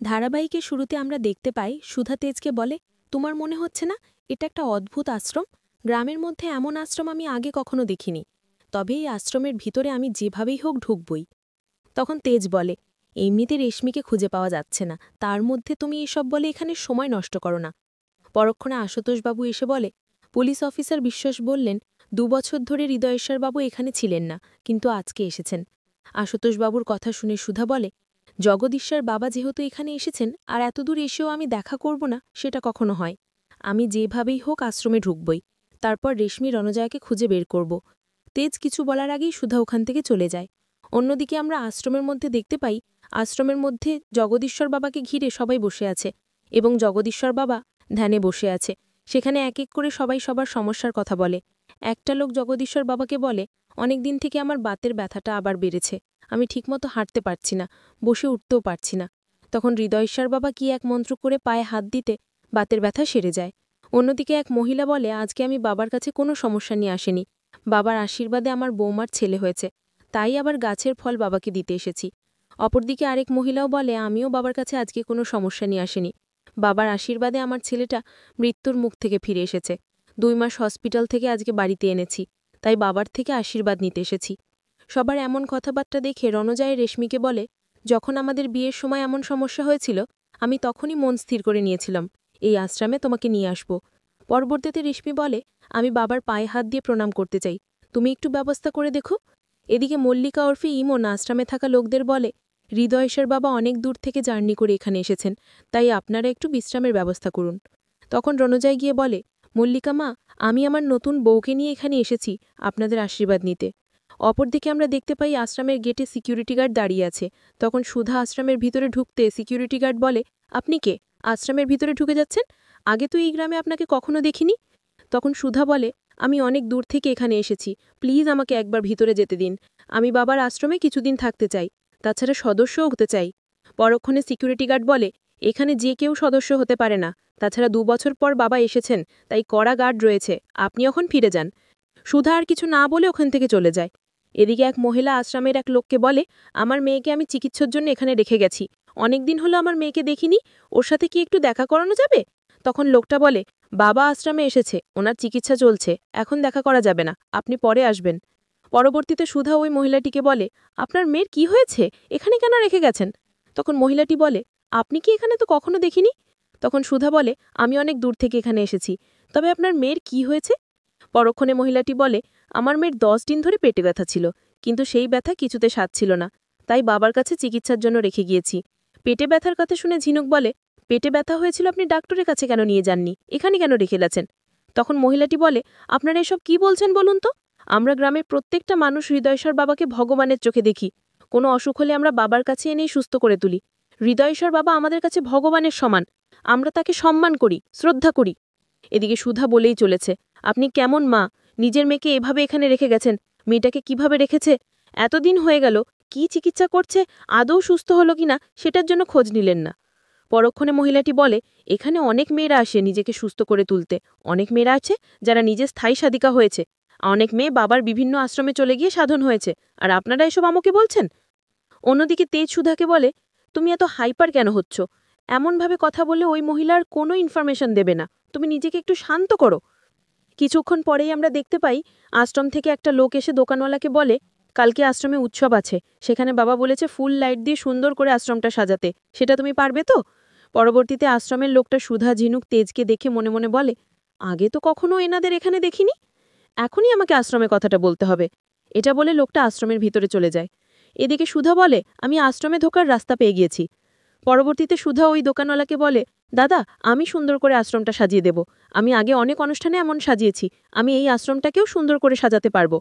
ধারাবাহিকের শুরুতে আমরা দেখতে পাই সুধা তেজকে বলে, তোমার মনে হচ্ছে না এটা একটা অদ্ভুত আশ্রম? গ্রামের মধ্যে এমন আশ্রম আমি আগে কখনো দেখিনি। তবে এই আশ্রমের ভিতরে আমি যেভাবেই হোক ঢুকবই। তখন তেজ বলে, এমনিতে রেশমিকে খুঁজে পাওয়া যাচ্ছে না, তার মধ্যে তুমি এসব বলে এখানে সময় নষ্ট করো না। পরক্ষণে আশুতোষবাবু এসে বলে, পুলিশ অফিসার বিশ্বাস বললেন ২ বছর ধরে হৃদয়েশ্বরবাবু এখানে ছিলেন না, কিন্তু আজকে এসেছেন। আশুতোষবাবুর কথা শুনে সুধা বলে, জগদীশ্বর বাবা যেহেতু এখানে এসেছেন আর এতদূর এসেও আমি দেখা করব না, সেটা কখনো হয়? আমি যেভাবেই হোক আশ্রমে ঢুকবই, তারপর রেশমি রণজয়কে খুঁজে বের করব। তেজ কিছু বলার আগেই সুধা ওখান থেকে চলে যায়। অন্যদিকে আমরা আশ্রমের মধ্যে দেখতে পাই, আশ্রমের মধ্যে জগদীশ্বর বাবাকে ঘিরে সবাই বসে আছে এবং জগদীশ্বর বাবা ধ্যানে বসে আছে। সেখানে এক এক করে সবাই সবার সমস্যার কথা বলে। একটা লোক জগদীশ্বর বাবাকে বলে, অনেক দিন থেকে আমার বাতের ব্যথাটা আবার বেড়েছে, আমি ঠিকমতো হাঁটতে পারছি না, বসে উঠতেও পারছি না। তখন হৃদয়েশ্বর বাবা কি এক মন্ত্র করে পায়ে হাত দিতে বাতের ব্যথা সেরে যায়। অন্যদিকে এক মহিলা বলে, আজকে আমি বাবার কাছে কোনো সমস্যা নিয়ে আসেনি, বাবার আশীর্বাদে আমার বৌমার ছেলে হয়েছে, তাই আবার গাছের ফল বাবাকে দিতে এসেছি। অপরদিকে আরেক মহিলাও বলে, আমিও বাবার কাছে আজকে কোনো সমস্যা নিয়ে আসেনি, বাবার আশীর্বাদে আমার ছেলেটা মৃত্যুর মুখ থেকে ফিরে এসেছে, ২ মাস হসপিটাল থেকে আজকে বাড়িতে এনেছি, তাই বাবার থেকে আশীর্বাদ নিতে এসেছি। সবার এমন কথাবার্তা দেখে রণজয় রেশমিকে বলে, যখন আমাদের বিয়ের সময় এমন সমস্যা হয়েছিল, আমি তখনই মন স্থির করে নিয়েছিলাম এই আশ্রমে তোমাকে নিয়ে আসব। পরবর্তীতে রেশমি বলে, আমি বাবার পায়ে হাত দিয়ে প্রণাম করতে চাই, তুমি একটু ব্যবস্থা করে দেখো। এদিকে মল্লিকা ওরফে ইমন আশ্রমে থাকা লোকদের বলে, হৃদয়েশ্বর বাবা অনেক দূর থেকে জার্নি করে এখানে এসেছেন, তাই আপনারা একটু বিশ্রামের ব্যবস্থা করুন। তখন রণজয় গিয়ে বলে, মল্লিকা মা, আমি আমার নতুন বউকে নিয়ে এখানে এসেছি আপনাদের আশীর্বাদ নিতে। অপরদিকে আমরা দেখতে পাই আশ্রমের গেটে সিকিউরিটি গার্ড দাঁড়িয়ে আছে। তখন সুধা আশ্রমের ভিতরে ঢুকতে সিকিউরিটি গার্ড বলে, আপনি কে, আশ্রমের ভিতরে ঢুকে যাচ্ছেন? আগে তো এই গ্রামে আপনাকে কখনো দেখিনি। তখন সুধা বলে, আমি অনেক দূর থেকে এখানে এসেছি, প্লিজ আমাকে একবার ভিতরে যেতে দিন, আমি বাবার আশ্রমে কিছুদিন থাকতে চাই, তাছাড়া সদস্যও হতে চাই। পরক্ষণে সিকিউরিটি গার্ড বলে, এখানে যে কেউ সদস্য হতে পারে না, তাছাড়া ২ বছর পর বাবা এসেছেন, তাই কড়া গার্ড রয়েছে, আপনি এখন ফিরে যান। সুধা আর কিছু না বলে ওখান থেকে চলে যায়। এদিকে এক মহিলা আশ্রমের এক লোককে বলে, আমার মেয়েকে আমি চিকিৎসার জন্য এখানে রেখে গেছি, অনেকদিন হলো আমার মেয়েকে দেখিনি, ওর সাথে কি একটু দেখা করানো যাবে? তখন লোকটা বলে, বাবা আশ্রমে এসেছে, ওনার চিকিৎসা চলছে, এখন দেখা করা যাবে না, আপনি পরে আসবেন। পরবর্তীতে সুধা ওই মহিলাটিকে বলে, আপনার মেয়ের কি হয়েছে, এখানে কেন রেখে গেছেন? তখন মহিলাটি বলে, আপনি কি এখানে তো কখনো দেখিনি। তখন সুধা বলে, আমি অনেক দূর থেকে এখানে এসেছি, তবে আপনার মেয়ের কি হয়েছে? পরক্ষণে মহিলাটি বলে, আমার মেয়ের ১০ দিন ধরে পেটে ব্যথা ছিল, কিন্তু সেই ব্যথা কিছুতে সারছিল না, তাই বাবার কাছে চিকিৎসার জন্য রেখে গিয়েছি। পেটে ব্যথার কথা শুনে ঝিনুক বলে, পেটে ব্যথা হয়েছিল, আপনি ডাক্তারের কাছে কেন নিয়ে যাননি, এখানে কেন রেখে গেছেন? তখন মহিলাটি বলে, আপনারা এসব কি বলছেন বলুন তো? আমরা গ্রামের প্রত্যেকটা মানুষ হৃদয়েশ্বর বাবাকে ভগবানের চোখে দেখি, কোনো অসুখ হলে আমরা বাবার কাছে এনেই সুস্থ করে তুলি। হৃদয়েশ্বর বাবা আমাদের কাছে ভগবানের সমান, আমরা তাকে সম্মান করি, শ্রদ্ধা করি। এদিকে সুধা বলেই চলেছে, আপনি কেমন মা, নিজের মেয়েকে এভাবে এখানে রেখে গেছেন, মেয়েটাকে কিভাবে রেখেছে, এতদিন হয়ে গেল, কি চিকিৎসা করছে, আদৌ সুস্থ হলো কিনা সেটার জন্য খোঁজ নিলেন না। পরক্ষণে মহিলাটি বলে, এখানে অনেক মেয়েরা আসে নিজেকে সুস্থ করে তুলতে, অনেক মেয়েরা আছে যারা নিজে স্থায়ী সাধিকা হয়েছে, অনেক মেয়ে বাবার বিভিন্ন আশ্রমে চলে গিয়ে সাধন হয়েছে, আর আপনারা এসব আমাকে বলছেন? অন্যদিকে তেজ সুধাকে বলে, তুমি এত হাইপার কেন হচ্ছ? এমনভাবে কথা বলে ওই মহিলার কোনো ইনফরমেশন দেবে না, তুমি নিজেকে একটু শান্ত করো। কিছুক্ষণ পরেই আমরা দেখতে পাই আশ্রম থেকে একটা লোক এসে দোকানওয়ালাকে বলে, কালকে আশ্রমে উৎসব আছে, সেখানে বাবা বলেছে ফুল লাইট দিয়ে সুন্দর করে আশ্রমটা সাজাতে, সেটা তুমি পারবে তো? পরবর্তীতে আশ্রমের লোকটা সুধা ঝিনুক তেজকে দেখে মনে মনে বলে, আগে তো কখনো এনাদের এখানে দেখিনি, এখনই আমাকে আশ্রমে কথাটা বলতে হবে। এটা বলে লোকটা আশ্রমের ভিতরে চলে যায়। এদিকে সুধা বলে, আমি আশ্রমে ঢোকার রাস্তা পেয়ে গিয়েছি। পরবর্তীতে সুধা ওই দোকানওয়ালাকে বলে, দাদা, আমি সুন্দর করে আশ্রমটা সাজিয়ে দেব, আমি আগে অনেক অনুষ্ঠানে এমন সাজিয়েছি, আমি এই আশ্রমটাকেও সুন্দর করে সাজাতে পারবো।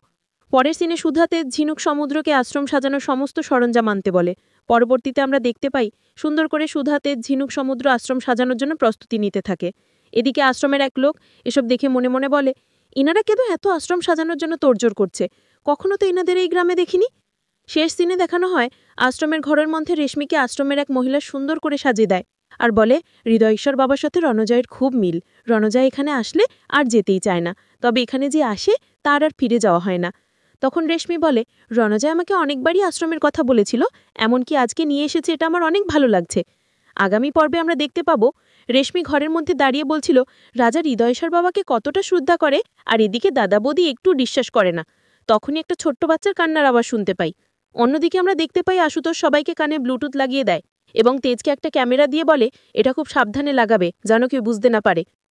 পরের সিনে সুধাতে ঝিনুক সমুদ্রকে আশ্রম সাজানোর সমস্ত সরঞ্জাম আনতে বলে। পরবর্তীতে আমরা দেখতে পাই সুন্দর করে সুধাতে ঝিনুক সমুদ্র আশ্রম সাজানোর জন্য প্রস্তুতি নিতে থাকে। এদিকে আশ্রমের এক লোক এসব দেখে মনে মনে বলে, ইনারা কেন এত আশ্রম সাজানোর জন্য তোড়জোড় করছে, কখনো তো ইনাদের এই গ্রামে দেখিনি। শেষ সিনে দেখানো হয় আশ্রমের ঘরের মধ্যে রেশমিকে আশ্রমের এক মহিলা সুন্দর করে সাজিয়ে দেয় আর বলে, হৃদয়েশ্বর বাবার সাথে রণজয়ের খুব মিল, রণজয় এখানে আসলে আর যেতেই চায় না, তবে এখানে যে আসে তার আর ফিরে যাওয়া হয় না। তখন রেশমি বলে, রণজয় আমাকে অনেকবারই আশ্রমের কথা বলেছিল, এমনকি আজকে নিয়ে এসেছে, এটা আমার অনেক ভালো লাগছে। আগামী পর্বে আমরা দেখতে পাবো রেশমি ঘরের মধ্যে দাঁড়িয়ে বলছিল রাজা হৃদয়েশ্বর বাবাকে কতটা শ্রদ্ধা করে, আর এদিকে দাদা বৌদি একটু বিশ্বাস করে না। তখনই একটা ছোট্ট বাচ্চার কান্নার আওয়াজ শুনতে পাই। অন্যদিকে আমরা দেখতে পাই আশুতোষ সবাইকে কানে ব্লুটুথ লাগিয়ে দেয় এবং তেজকে একটা ক্যামেরা দিয়ে বলে এটা খুব সাবধানে লাগাবে যেন কেউ বুঝতে না পারে।